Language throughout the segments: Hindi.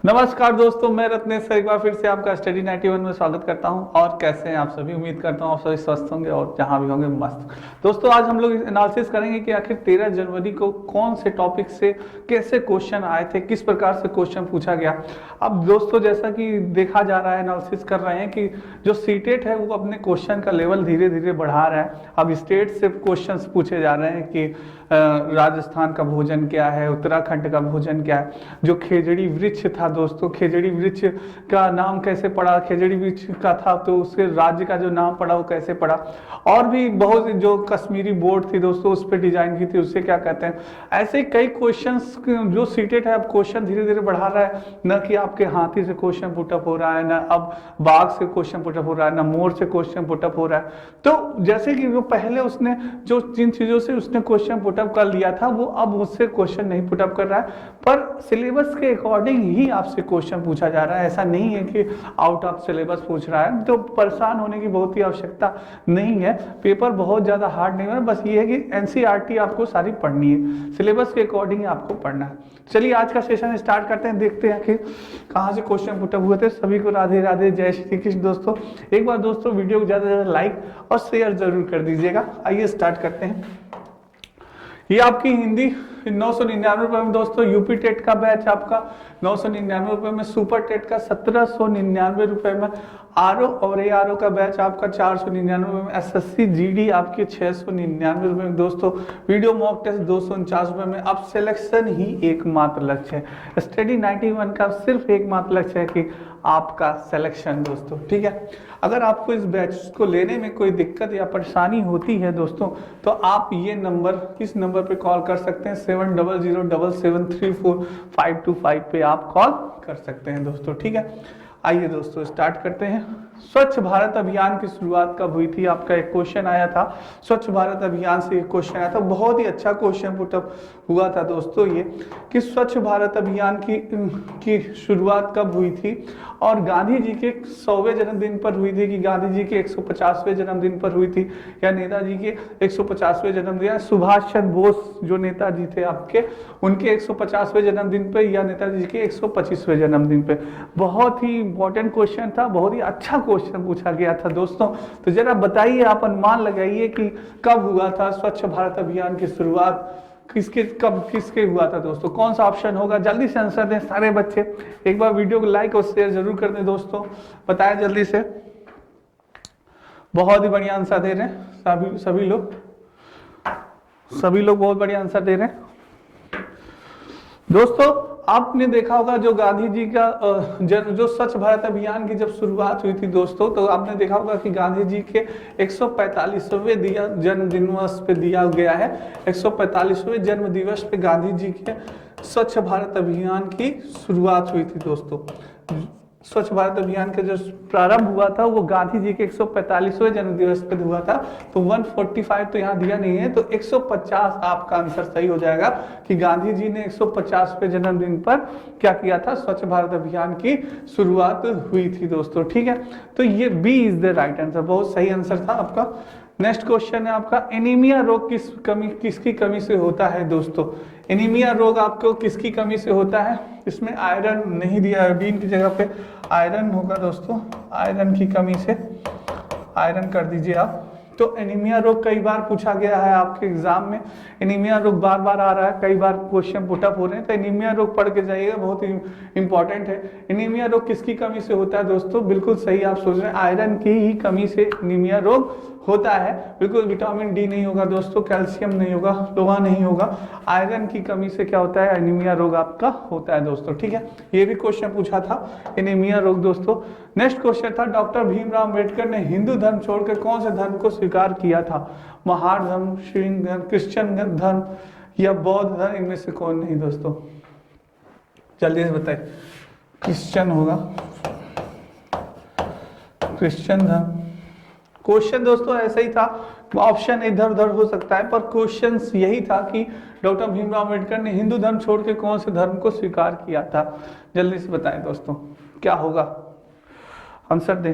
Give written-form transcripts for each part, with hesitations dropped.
नमस्कार दोस्तों, मैं रत्नेश सर एक बार फिर से आपका स्टडी 91 में स्वागत करता हूं। और कैसे हैं आप सभी? उम्मीद करता हूं आप सभी स्वस्थ होंगे और जहां भी होंगे मस्त। दोस्तों, आज हम लोग एनालिसिस करेंगे कि आखिर 13 जनवरी को कौन से टॉपिक से कैसे क्वेश्चन आए थे, किस प्रकार से क्वेश्चन पूछा गया। अब दोस्तों, जैसा कि देखा जा रहा है, एनालिसिस कर रहे हैं कि जो सीटेट है वो अपने क्वेश्चन का लेवल धीरे धीरे बढ़ा रहा है। अब स्टेट से क्वेश्चन पूछे जा रहे हैं कि राजस्थान का भोजन क्या है, उत्तराखंड का भोजन क्या है। जो खेजड़ी वृक्ष था दोस्तों, खेजड़ी वृक्ष का नाम कैसे पड़ा, खेजड़ी वृक्ष का था तो उसके राज्य का जो नाम पड़ा वो कैसे पड़ा। और भी बहुत जो कश्मीरी बोर्ड थी दोस्तों, उस पर डिजाइन की थी, उससे क्या कहते हैं। ऐसे कई क्वेश्चंस जो सीटेट है, अब क्वेश्चन धीरे धीरे बढ़ा रहा है। न कि आपके हाथी से क्वेश्चन पुटअप हो रहा है, न अब बाघ से क्वेश्चन पुटअप हो रहा है, न मोर से क्वेश्चन पुटअप हो रहा है। तो जैसे कि वो पहले उसने जो जिन चीजों से उसने क्वेश्चन पुटअप कर लिया था, वो अब उससे क्वेश्चन नहीं पुटअप कर रहा है, पर सिलेबस के अकॉर्डिंग ही आपसे क्वेश्चन पूछा जा रहा है। ऐसा नहीं है कि आउट ऑफ सिलेबस पूछ रहा है। तो परेशान होने की बहुत ही आवश्यकता नहीं है। पेपर बहुत ज्यादा हार्ड नहीं है, बस ये है कि एनसीईआरटी आपको सारी पढ़नी है, सिलेबस के अकॉर्डिंग आपको पढ़ना है। चलिए आज का सेशन स्टार्ट करते हैं, देखते हैं कि कहाँ से क्वेश्चन पुटअप हुए थे। सभी को राधे राधे, जय श्री कृष्ण। दोस्तों, एक बार दोस्तों वीडियो को ज्यादा से ज्यादा लाइक और शेयर जरूर कर दीजिएगा। आइए स्टार्ट करते हैं। ये आपकी हिंदी 999 रुपए में दोस्तों, यूपी टेट का बैच आपका 999 रुपए में, सुपर टेट का 1799 रुपए में, आरओ और एआरओ का बैच आपका 499 रुपए में, एसएससी जीडी आपके 699 रुपए में दोस्तों, वीडियो मॉक टेस्ट 249 रुपए में। अब सिलेक्शन ही एकमात्र लक्ष्य है। स्टडी 91 का सिर्फ एकमात्र लक्ष्य है कि आपका सिलेक्शन दोस्तों, ठीक है। अगर आपको इस बैच को लेने में कोई दिक्कत या परेशानी होती है दोस्तों, तो आप ये नंबर, इस नंबर पे कॉल कर सकते हैं, 7007734525 पे आप कॉल कर सकते हैं दोस्तों, ठीक है। आइए दोस्तों स्टार्ट करते हैं। स्वच्छ भारत अभियान की शुरुआत कब हुई थी? आपका एक क्वेश्चन आया था, स्वच्छ भारत अभियान से एक क्वेश्चन आया था, बहुत ही अच्छा क्वेश्चन पुटअप हुआ था दोस्तों ये, कि स्वच्छ भारत अभियान की शुरुआत कब हुई थी और गांधी जी के 100वें जन्मदिन पर हुई थी, कि गांधी जी के 150वें जन्मदिन पर हुई थी, या नेताजी के 150वें जन्मदिन, सुभाष चंद्र बोस जो नेताजी थे आपके, उनके 150वें जन्मदिन पे, या नेताजी के 125वें जन्मदिन पे। बहुत ही इंपॉर्टेंट क्वेश्चन था, बहुत ही अच्छा क्वेश्चन पूछा गया था दोस्तों। तो जरा बताइए, आप अनुमान लगाइए कि कब हुआ था स्वच्छ भारत अभियान की शुरुआत, किसके हुआ था दोस्तों? कौन सा ऑप्शन होगा? जल्दी से आंसर दें सारे बच्चे। एक बार वीडियो को लाइक और शेयर जरूर कर दें दोस्तों, बताएं जल्दी से। बहुत ही बढ़िया आंसर दे रहे हैं सभी लोग बहुत बढ़िया आंसर दे रहे हैं दोस्तों। आपने देखा होगा जो गांधी जी का जो स्वच्छ भारत अभियान की जब शुरुआत हुई थी दोस्तों, तो आपने देखा होगा कि गांधी जी के 145वें जन्म दिवस पे दिया गया है। 145वें जन्म दिवस पे गांधी जी के स्वच्छ भारत अभियान की शुरुआत हुई थी दोस्तों। स्वच्छ भारत अभियान का जो प्रारंभ हुआ था वो गांधी जी के 145वें जन्म दिवस पर हुआ था। तो 145 तो यहाँ दिया नहीं है, तो 150 आपका आंसर सही हो जाएगा कि गांधी जी ने 150वें जन्मदिन पर क्या किया था, स्वच्छ भारत अभियान की शुरुआत हुई थी दोस्तों, ठीक है। तो ये B is the right answer, बहुत सही आंसर था आपका। नेक्स्ट क्वेश्चन है आपका, एनीमिया रोग किसकी कमी से होता है दोस्तों? एनीमिया रोग आपको किसकी कमी से होता है? इसमें आयरन नहीं दिया, आयोडीन की जगह पे आयरन होगा दोस्तों, आयरन की कमी से आयरन कर दीजिए आप। तो एनीमिया रोग कई बार पूछा गया है आपके एग्जाम में, एनीमिया रोग बार बार आ रहा है, कई बार क्वेश्चन पुटअप हो रहे हैं, तो एनीमिया रोग पढ़ के जाइएगा, बहुत ही इंपॉर्टेंट है। एनीमिया रोग किसकी कमी से होता है दोस्तों? बिल्कुल सही आप सोच रहे हैं, आयरन की ही कमी से एनीमिया रोग होता है। बिल्कुल विटामिन डी नहीं होगा दोस्तों, कैल्शियम नहीं होगा, लोहा नहीं होगा, आयरन की कमी से क्या होता है, एनीमिया रोग आपका होता है दोस्तों, ठीक है। ये भी क्वेश्चन पूछा था, एनीमिया रोग दोस्तों। नेक्स्ट क्वेश्चन था, डॉक्टर भीमराव अम्बेडकर ने हिंदू धर्म छोड़कर कौन से धर्म को स्वीकार किया था? महार धर्म, सिख धर्म, क्रिश्चियन धर्म या बौद्ध धर्म? इनमें से कौन नहीं दोस्तों, जल्दी से बताइए। क्रिश्चियन होगा, क्रिश्चियन धर्म। क्वेश्चन दोस्तों ऐसा ही था, ऑप्शन इधर उधर हो सकता है, पर क्वेश्चन यही था कि डॉक्टर भीमराव अम्बेडकर ने हिंदू धर्म छोड़ के कौन से धर्म को स्वीकार किया था। जल्दी से बताएं दोस्तों, क्या होगा? आंसर दें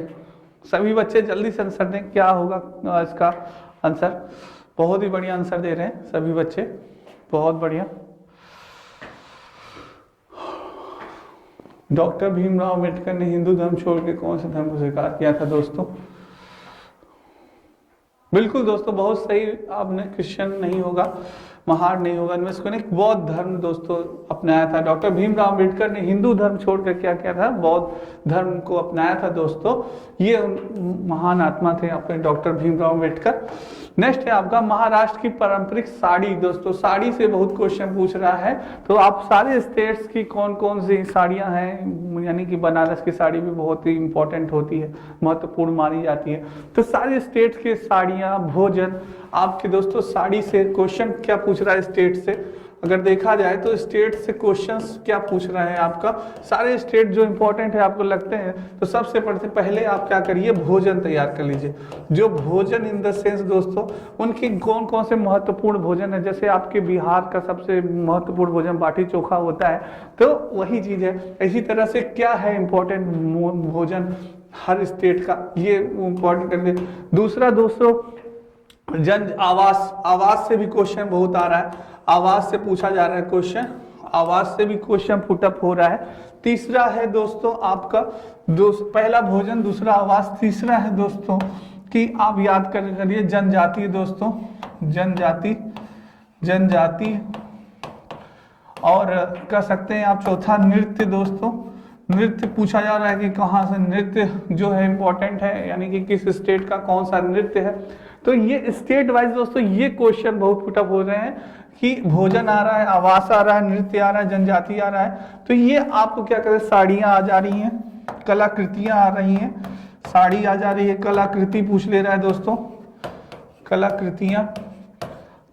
सभी बच्चे, जल्दी से आंसर दें, क्या होगा इसका आंसर? बहुत ही बढ़िया आंसर दे रहे हैं सभी बच्चे, बहुत बढ़िया। डॉक्टर भीमराव अम्बेडकर ने हिंदू धर्म छोड़ के कौन से धर्म को स्वीकार किया था दोस्तों? बिल्कुल दोस्तों, बहुत सही। आपने क्रिश्चियन नहीं होगा, महार नहीं होगा, इनमें से कोई नहीं, बौद्ध धर्म दोस्तों अपनाया था। डॉक्टर भीमराव अम्बेडकर ने हिंदू धर्म छोड़कर क्या किया था? बौद्ध धर्म को अपनाया था दोस्तों। ये महान आत्मा थे अपने डॉक्टर भीमराव अम्बेडकर। नेक्स्ट है आपका महाराष्ट्र की पारंपरिक साड़ी। दोस्तों साड़ी से बहुत क्वेश्चन पूछ रहा है, तो आप सारे स्टेट्स की कौन कौन सी साड़ियां हैं, यानी कि बनारस की साड़ी भी बहुत ही इंपॉर्टेंट होती है, महत्वपूर्ण मानी जाती है। तो सारे स्टेट्स के साड़ियां, भोजन आपके दोस्तों साड़ी से क्वेश्चन क्या पूछ रहा है स्टेट से, अगर देखा जाए तो स्टेट से क्वेश्चंस क्या पूछ रहा है आपका, सारे स्टेट जो इंपॉर्टेंट है आपको लगते हैं, तो सबसे पहले आप क्या करिए, भोजन तैयार कर लीजिए। जो भोजन इन द सेंस दोस्तों उनकी कौन कौन से महत्वपूर्ण भोजन है, जैसे आपके बिहार का सबसे महत्वपूर्ण भोजन बाटी चोखा होता है, तो वही चीज है। इसी तरह से क्या है इंपॉर्टेंट भोजन हर स्टेट का, ये इंपॉर्टेंट कर लीजिए। दूसरा दोस्तों जन आवास, आवास से भी क्वेश्चन बहुत आ रहा है, आवाज से पूछा जा रहा है क्वेश्चन, आवाज से भी क्वेश्चन पुटअप हो रहा है। तीसरा है दोस्तों आपका पहला भोजन, दूसरा आवाज, तीसरा है दोस्तों कि आप याद करिए जनजाति दोस्तों, जनजाति, जनजाति, और कह सकते हैं आप चौथा नृत्य दोस्तों, नृत्य पूछा जा रहा है कि कहाँ से नृत्य जो है इंपॉर्टेंट है, यानी कि किस स्टेट का कौन सा नृत्य है। तो ये स्टेट वाइज दोस्तों ये क्वेश्चन बहुत पुटअप हो रहे हैं कि भोजन आ रहा है, आवास आ रहा है, नृत्य आ रहा है, जनजाति आ रहा है। तो ये आपको क्या करें, साड़ियां आ जा रही हैं, कलाकृतियां आ रही हैं, साड़ी आ जा रही है, कलाकृति पूछ ले रहा है दोस्तों, कलाकृतियां।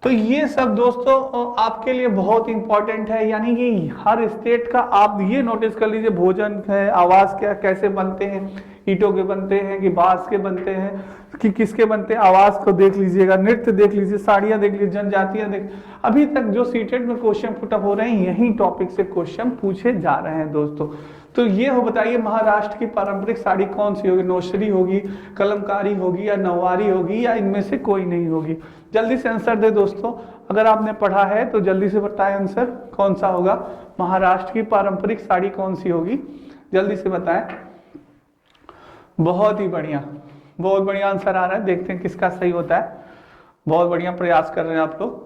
तो ये सब दोस्तों आपके लिए बहुत इंपॉर्टेंट है, यानी कि हर स्टेट का आप ये नोटिस कर लीजिए, भोजन है, आवाज क्या कैसे बनते हैं, ईंटों के बनते हैं कि बांस के बनते हैं कि किसके बनते हैं, आवाज को देख लीजिएगा, नृत्य देख लीजिए, साड़ियां देख लीजिए, जनजातियां देख। अभी तक जो सीटेट में क्वेश्चन पुटअप हो रहे हैं यही टॉपिक से क्वेश्चन पूछे जा रहे हैं दोस्तों। तो ये हो बताइए महाराष्ट्र की पारंपरिक साड़ी कौन सी होगी, नौशरी होगी, कलमकारी होगी या नौवारी होगी, या इनमें से कोई नहीं होगी? जल्दी से आंसर दे दोस्तों, अगर आपने पढ़ा है तो जल्दी से बताएं आंसर कौन सा होगा, महाराष्ट्र की पारंपरिक साड़ी कौन सी होगी, जल्दी से बताएं। बहुत ही बढ़िया, बहुत बढ़िया आंसर आ रहा है, देखते हैं किसका सही होता है। बहुत बढ़िया प्रयास कर रहे हैं आप लोग,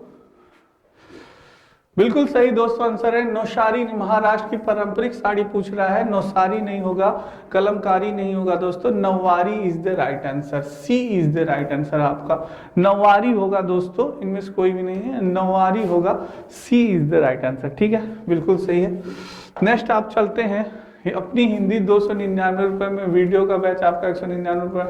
बिल्कुल सही दोस्तों आंसर है नौशारी। महाराष्ट्र की पारंपरिक साड़ी पूछ रहा है, नौसारी नहीं होगा, कलमकारी नहीं होगा दोस्तों, Nauvari is the right answer, C is the right answer आपका, नौवारी होगा दोस्तों, इनमें से कोई भी नहीं है, नौवारी होगा, सी इज द राइट आंसर, ठीक है, बिल्कुल सही है। नेक्स्ट आप चलते हैं, अपनी हिंदी 299 रुपए में, वीडियो का बैच आपका 199 रुपए,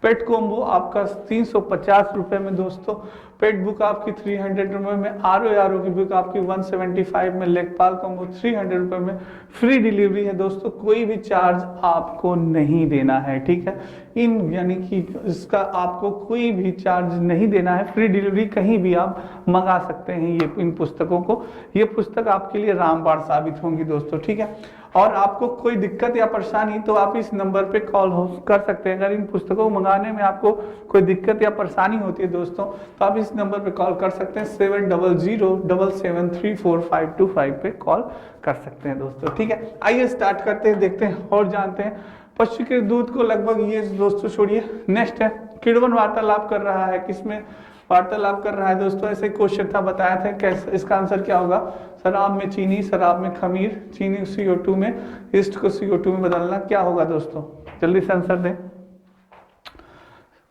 पेट कॉम्बो आपका 350 रुपए में दोस्तों, पेट बुक आपकी 300 रुपए में, आर की बुक आपकी 175 में, लेखपाल कॉम्बो 300 रुपए में, फ्री डिलीवरी है दोस्तों, कोई भी चार्ज आपको नहीं देना है, ठीक है, इन यानी कि इसका आपको कोई भी चार्ज नहीं देना है, फ्री डिलीवरी, कहीं भी आप मंगा सकते हैं ये इन पुस्तकों को, ये पुस्तक आपके लिए रामबाण साबित होंगी दोस्तों, ठीक है। और आपको कोई दिक्कत या परेशानी तो आप इस नंबर पे कॉल कर सकते हैं, अगर इन पुस्तकों को मंगाने में आपको कोई दिक्कत या परेशानी होती है दोस्तों तो आप इस नंबर पे कॉल कर सकते हैं, 7007734525 पे कॉल कर सकते हैं दोस्तों, ठीक है। आइए स्टार्ट करते हैं, देखते हैं और जानते हैं पशु के दूध को लगभग, ये दोस्तों छोड़िए, नेक्स्ट है किड़वन वार्तालाप कर रहा है, किसमें वार्तालाप कर रहा है दोस्तों, ऐसे क्वेश्चन था बताया था, कैसे इसका आंसर क्या होगा, शराब में चीनी, शराब में खमीर, चीनी CO2 में, ईस्ट को CO2 में बदलना, क्या होगा दोस्तों, जल्दी से आंसर दें।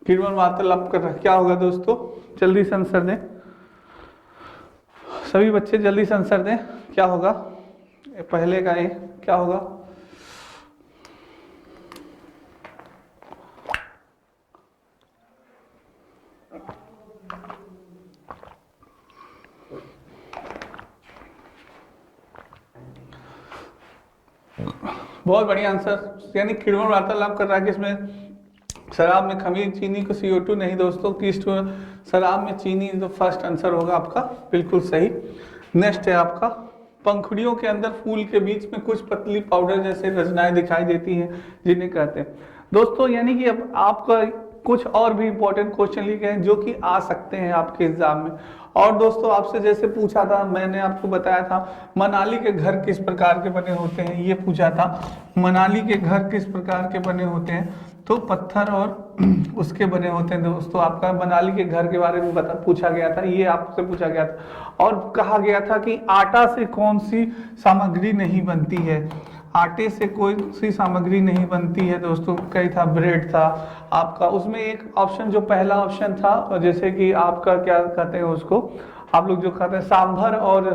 किड़वन वार्तालाप कर रहा है, क्या होगा दोस्तों, जल्दी से आंसर दें, सभी बच्चे जल्दी से आंसर दें, क्या होगा, पहले का ये क्या होगा, बहुत बढ़िया आंसर, यानी किड़वन वार्तालाप कर रहा है किसमें, शराब में खमीर, चीनी को CO2 नहीं दोस्तों, किस शराब में चीनी, तो फर्स्ट आंसर होगा आपका, बिल्कुल सही। नेक्स्ट है आपका, पंखुड़ियों के अंदर फूल के बीच में कुछ पतली पाउडर जैसे रचनाएं दिखाई देती हैं जिन्हें कहते हैं दोस्तों, यानी कि अब आपका कुछ और भी इंपॉर्टेंट क्वेश्चन लिखे हैं जो कि आ सकते हैं आपके एग्जाम में, और दोस्तों आपसे जैसे पूछा था, मैंने आपको बताया था मनाली के घर किस प्रकार के बने होते हैं, ये पूछा था मनाली के घर किस प्रकार के बने होते हैं, तो पत्थर और उसके बने होते हैं दोस्तों। आपका मनाली के घर के बारे में पूछा गया था, ये आपसे पूछा गया था। और कहा गया था कि आटा से कौन सी सामग्री नहीं बनती है, आटे से कोई सी सामग्री नहीं बनती है दोस्तों। कई था, ब्रेड था आपका, उसमें एक ऑप्शन जो पहला ऑप्शन था, जैसे कि आपका क्या कहते हैं उसको, आप लोग जो खाते हैं सांभर और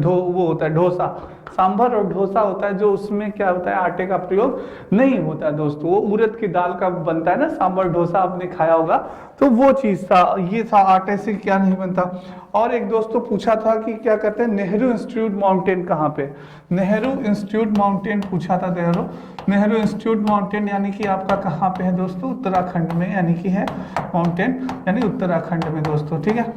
वो होता है डोसा, सांभर और डोसा होता है, जो उसमें क्या होता है आटे का प्रयोग नहीं होता है दोस्तों, वो उड़द की दाल का बनता है ना सांभर डोसा, आपने खाया होगा, तो वो चीज था, ये था आटे से क्या नहीं बनता। और एक दोस्तों पूछा था कि क्या कहते हैं नेहरू इंस्टीट्यूट माउंटेन कहाँ पे, नेहरू इंस्टीट्यूट माउंटेन पूछा था, नेहरू इंस्टीट्यूट माउंटेन यानी कि आपका कहाँ पे है दोस्तों, उत्तराखंड में, यानी कि है माउंटेन यानी उत्तराखंड में दोस्तों, ठीक है।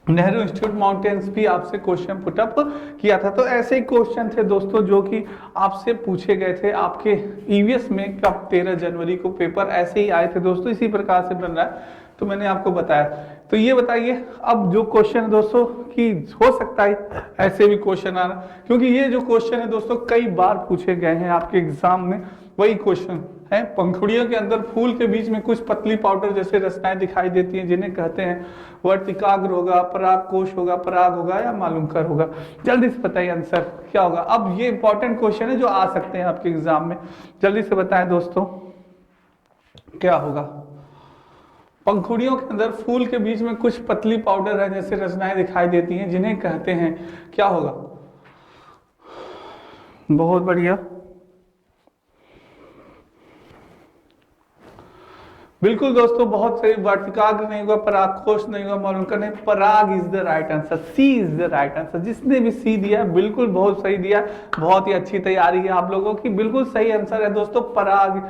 नेहरू इंस्टीट्यूट माउंटेन्स भी आपसे क्वेश्चन पुटअप किया था। तो ऐसे ही क्वेश्चन थे दोस्तों जो कि आपसे पूछे गए थे आपके ईवीएस में, कब 13 जनवरी को पेपर ऐसे ही आए थे दोस्तों, इसी प्रकार से बन रहा है, तो मैंने आपको बताया। तो ये बताइए अब जो क्वेश्चन है दोस्तों कि हो सकता है ऐसे भी क्वेश्चन आना, क्योंकि ये जो क्वेश्चन है दोस्तों कई बार पूछे गए हैं आपके एग्जाम में, वही क्वेश्चन है। पंखुड़ियों के अंदर फूल के बीच में कुछ पतली पाउडर जैसे रचनाएं दिखाई देती हैं, जिन्हें कहते हैं वर्तिकाग्र होगा, पराग कोश होगा, पराग होगा या मालूम कर होगा। जल्दी से बताइए आंसर क्या होगा। अब ये इंपॉर्टेंट क्वेश्चन है जो आ सकते हैं आपके एग्जाम में, जल्दी से बताएं दोस्तों क्या होगा। पंखुड़ियों के अंदर फूल के बीच में कुछ पतली पाउडर है जैसे रचनाएं दिखाई देती हैं, जिन्हें कहते हैं क्या होगा। बहुत बढ़िया, बिल्कुल दोस्तों, बहुत सही। वर्तिकाग्र नहीं होगा, परागकोश नहीं होगा, मालूम करने, Parag is the right answer, C is the right answer. जिसने भी सी दिया बिल्कुल बहुत सही दिया, बहुत ही अच्छी तैयारी है आप लोगों की, बिल्कुल सही आंसर है दोस्तों पराग।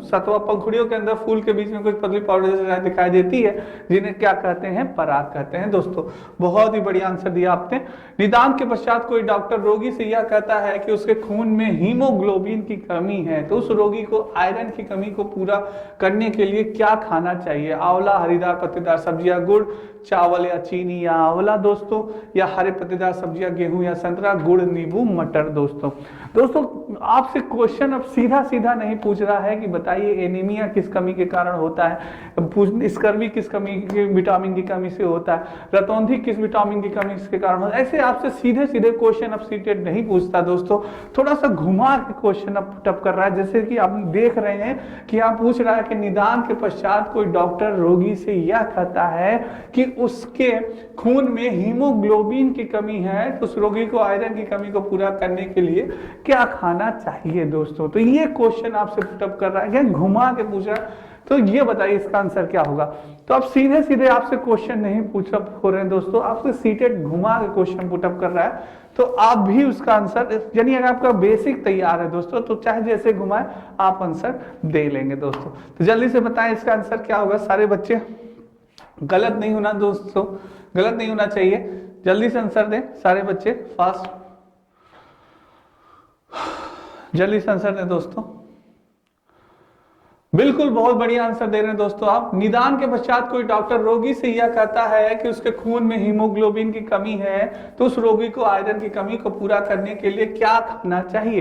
सतवा पंखुड़ियों के अंदर फूल के बीच में कुछ पतली पाउडर जैसे दिखाई देती है, जिन्हें क्या कहते हैं, पराग कहते हैं दोस्तों। बहुत ही बढ़िया आंसर दिया आपने। निदान के पश्चात कोई डॉक्टर रोगी से यह कहता है कि उसके खून में हीमोग्लोबिन की कमी है, तो उस रोगी को आयरन की कमी को पूरा करने के लिए क्या खाना चाहिए। आंवला, हरीदार पत्तेदार सब्जियां, गुड़, चावल या चीनी या आंवला दोस्तों, या हरे पत्तेदार सब्जियां, गेहूं या संतरा, गुड़, नींबू, मटर दोस्तों। दोस्तों आपसे क्वेश्चन अब सीधा सीधा नहीं पूछ रहा है कि बताइए एनीमिया किस कमी के कारण होता है, स्कर्वी किस कमी की विटामिन की कमी से होता है, रतौंधी किस विटामिन की कमी के कारण होता है। ऐसे आपसे सीधे सीधे क्वेश्चन अब सीटेट नहीं पूछता दोस्तों, थोड़ा सा घुमा के क्वेश्चन अब पुटअप कर रहा है। जैसे कि आप देख रहे हैं कि आप पूछ रहा है कि निदान के पश्चात कोई डॉक्टर रोगी से यह कहता है कि उसके खून में हीमोग्लोबिन की कमी है, तो उस रोगी को आयरन की कमी को पूरा करने के लिए क्या खाना चाहिए दोस्तों। तो ये क्वेश्चन आपसे पुटअप कर रहा है, घुमा के पूछ रहा है, तो ये बताइए इसका आंसर क्या होगा। तो अब सीधे सीधे आपसे क्वेश्चन नहीं पुटअप हो रहे हैं दोस्तों, आपसे सीटेड घुमा के क्वेश्चन पुटअप कर रहा है, तो आप भी उसका आंसर, यानी अगर आपका बेसिक तैयार है दोस्तों, तो चाहे जैसे घुमाए आप आंसर दे लेंगे दोस्तों। तो जल्दी से बताएं इसका आंसर क्या होगा। सारे बच्चे गलत नहीं होना दोस्तों, गलत नहीं होना चाहिए, जल्दी से आंसर दें सारे बच्चे, फास्ट, जल्दी से आंसर दें दोस्तों। बिल्कुल बहुत बढ़िया आंसर दे रहे हैं दोस्तों आप। निदान के पश्चात कोई डॉक्टर रोगी से यह कहता है कि उसके खून में हीमोग्लोबिन की कमी है, तो उस रोगी को आयरन की कमी को पूरा करने के लिए क्या खाना चाहिए।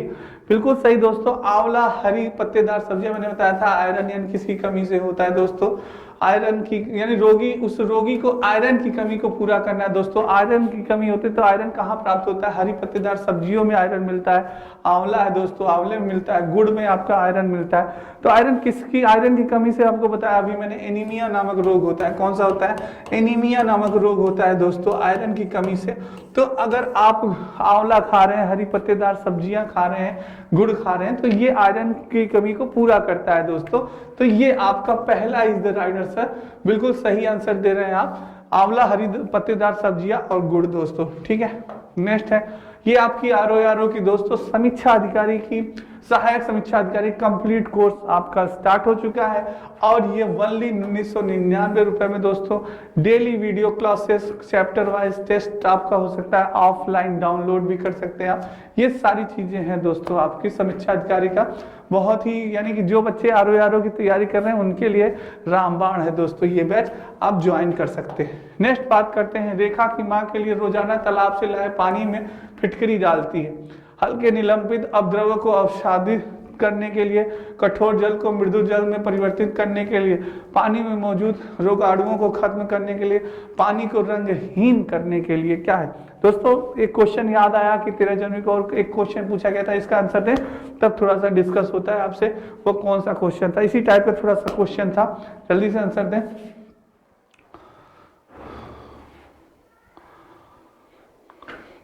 बिल्कुल सही दोस्तों, आंवला, हरी पत्तेदार सब्जियां, मैंने बताया था आयरन यानी किसी कमी से होता है दोस्तों, आयरन की यानी रोगी, उस रोगी को आयरन की कमी को पूरा करना है दोस्तों। आयरन की कमी होती है तो आयरन कहाँ प्राप्त होता है, हरी पत्तेदार सब्जियों में आयरन मिलता है, आंवला है दोस्तों, आंवले में मिलता है, गुड़ में आपका आयरन मिलता है। तो आयरन किसकी, आयरन की कमी से आपको बताया अभी मैंने, एनीमिया नामक रोग होता है। कौन सा होता है, एनीमिया नामक रोग होता है दोस्तों आयरन की कमी से। तो अगर आप आंवला खा रहे हैं, हरी पत्तेदार सब्जियां खा रहे हैं, गुड़ खा रहे हैं, तो ये आयरन की कमी को पूरा करता है दोस्तों। तो ये आपका पहला इज द राइट आंसर, बिल्कुल सही आंसर दे रहे हैं आप, आंवला, हरी पत्तेदार सब्जियां और गुड़ दोस्तों, ठीक है। नेक्स्ट है, ये आपकी आरओ की दोस्तों समीक्षा अधिकारी की सहायक समीक्षा अधिकारी कंप्लीट कोर्स आपका स्टार्ट हो चुका है और ये ओनली 1999 रुपए में दोस्तों daily video classes chapter wise test आपका हो सकता है, ऑफलाइन डाउनलोड भी कर सकते हैं आप। ये सारी चीजें हैं दोस्तों आपकी समीक्षा अधिकारी का, बहुत ही यानी कि जो बच्चे आरओ की तैयारी कर रहे हैं उनके लिए रामबाण है दोस्तों, ये बैच आप ज्वाइन कर सकते हैं। नेक्स्ट बात करते हैं, रेखा की मां के लिए रोजाना तालाब से लाए पानी में फिटकरी डालती है, हल्के निलंबित अपद्रव्य को अवसादित करने के लिए, कठोर जल को मृदु जल में परिवर्तित करने के लिए, पानी में मौजूद रोगाणुओं को खत्म करने के लिए, पानी को रंगहीन करने के लिए, क्या है दोस्तों। एक क्वेश्चन याद आया कि 13 जनवरी को और एक क्वेश्चन पूछा गया था, इसका आंसर दें तब थोड़ा सा डिस्कस होता है आपसे, वो कौन सा क्वेश्चन था, इसी टाइप का थोड़ा सा क्वेश्चन था, जल्दी से आंसर दें।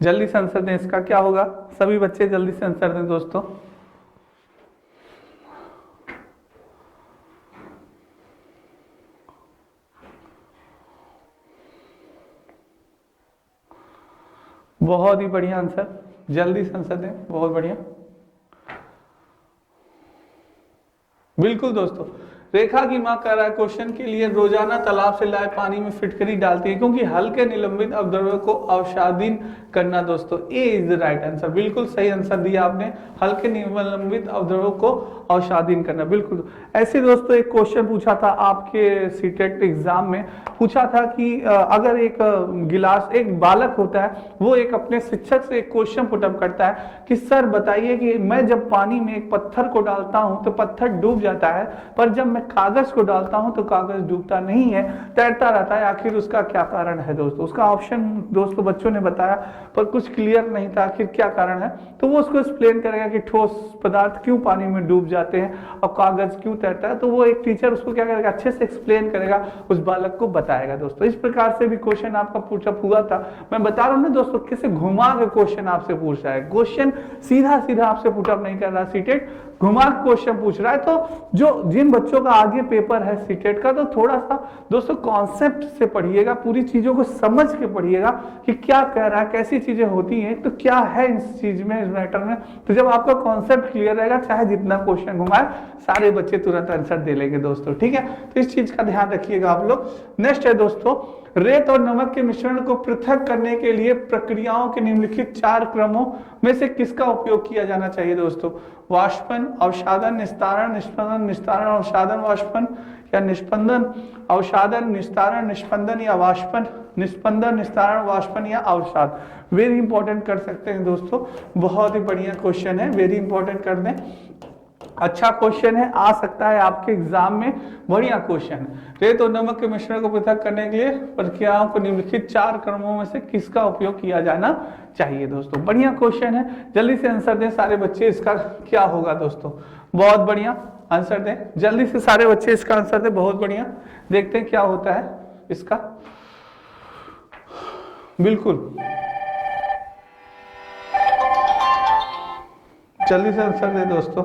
जल्दी से आंसर दें, इसका क्या होगा, सभी बच्चे जल्दी से आंसर दें दोस्तों। बहुत ही बढ़िया आंसर, जल्दी से आंसर दें, बहुत बढ़िया। बिल्कुल दोस्तों, रेखा की मां कह रहा है क्वेश्चन के लिए रोजाना तालाब से लाए पानी में फिटकरी डालती है क्योंकि हल्के निलंबित अपद्रव्यों को अवसादीन करना दोस्तों, ए इज द राइट आंसर। बिल्कुल सही आंसर दिया आपने, हल्के निलंबित अपद्रव्यों को अवसादीन करना, बिल्कुल। ऐसे दोस्तों एक क्वेश्चन पूछा था आपके सीटेट एग्जाम में, पूछा था कि अगर एक गिलास, एक बालक होता है वो एक अपने शिक्षक से एक क्वेश्चन पुटअप करता है कि सर बताइए कि मैं जब पानी में एक पत्थर को डालता हूं तो पत्थर डूब जाता है, पर जब मैं कागज को डालता हूं तो कागज डूबता नहीं है, तैरता रहता है, आखिर उसका क्या कारण है दोस्तों। उसका ऑप्शन दोस्तों बच्चों ने बताया पर कुछ क्लियर नहीं था आखिर क्या कारण है, तो वो उसको एक्सप्लेन करेगा कि ठोस पदार्थ क्यों पानी में डूब जाते हैं और कागज क्यों तैरता है, तो वो एक टीचर उसको क्या करेगा, अच्छे से एक्सप्लेन करेगा, उस बालक को बताएगा दोस्तों। इस प्रकार से भी क्वेश्चन आपका पुटअप हुआ था, मैं बता रहा हूं ना दोस्तों कैसे घुमा के क्वेश्चन आपसे पूछ रहा है, क्वेश्चन सीधा सीधा आपसे पुटअप नहीं कर रहा सीटेट, घुमा क्वेश्चन पूछ रहा है। तो जो जिन बच्चों का आगे पेपर है सीटेट का, तो थोड़ा सा दोस्तों कॉन्सेप्ट से पढ़िएगा, पूरी चीजों को समझ के पढ़िएगा कि क्या कह रहा है, कैसी चीजें होती हैं, तो क्या है इस चीज में, इस मैटर में। तो जब आपका कॉन्सेप्ट क्लियर रहेगा, चाहे जितना क्वेश्चन घुमाए सारे बच्चे तुरंत आंसर दे लेंगे दोस्तों, ठीक है। तो इस चीज का ध्यान रखिएगा आप लोग। नेक्स्ट है दोस्तों, रेत और नमक के मिश्रण को पृथक करने के लिए प्रक्रियाओं के निम्नलिखित 4 क्रमों में से किसका उपयोग किया जाना चाहिए दोस्तों। वाष्पन, अवसादन, निस्तारण, निस्पंदन, निस्तारण, अवसादन, वाष्पन, या निस्पंदन, अवसादन, निस्तारण, निस्पंदन, या वाष्पन, निस्पंदन, निस्तारण, वाष्पन, या अवसाद। वेरी इंपॉर्टेंट कर सकते हैं दोस्तों, बहुत ही बढ़िया क्वेश्चन है, वेरी इंपॉर्टेंट कर दें, अच्छा क्वेश्चन है, आ सकता है आपके एग्जाम में, बढ़िया क्वेश्चन है। रेत और नमक के मिश्रण को पृथक करने के लिए प्रक्रियाओं को निम्नलिखित 4 क्रमों में से किसका उपयोग किया जाना चाहिए दोस्तों। बढ़िया क्वेश्चन है, जल्दी से आंसर दें सारे बच्चे, इसका क्या होगा दोस्तों। बहुत बढ़िया, आंसर दें जल्दी से सारे बच्चे, इसका आंसर दें, बहुत बढ़िया। देखते हैं क्या होता है इसका, बिल्कुल जल्दी से आंसर दें दोस्तों।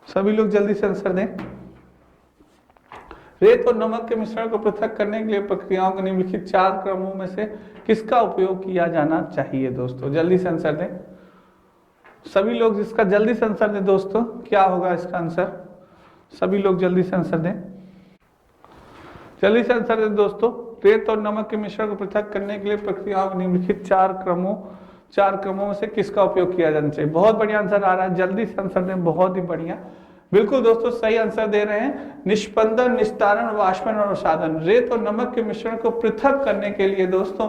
सभी लोग जल्दी से आंसर दें। रेत और नमक के मिश्रण को पृथक करने के लिए प्रक्रियाओं के निम्नलिखित 4 क्रमों में से किसका उपयोग किया जाना चाहिए दोस्तों। जल्दी से आंसर दें सभी लोग, जिसका जल्दी से आंसर दें दोस्तों, क्या होगा इसका आंसर। सभी लोग जल्दी से आंसर दें, जल्दी से आंसर दें दोस्तों। रेत और नमक के मिश्रण को पृथक करने के लिए प्रक्रियाओं के निम्नलिखित 4 क्रमों में से किसका उपयोग किया जाना चाहिए। बहुत बढ़िया आंसर आ रहा है, जल्दी से आंसर दें, बहुत ही बढ़िया। बिल्कुल दोस्तों सही आंसर दे रहे हैं, निष्पंदन, निस्तारण, वाष्पन और अवसादन। रेत और नमक के मिश्रण को पृथक करने के लिए दोस्तों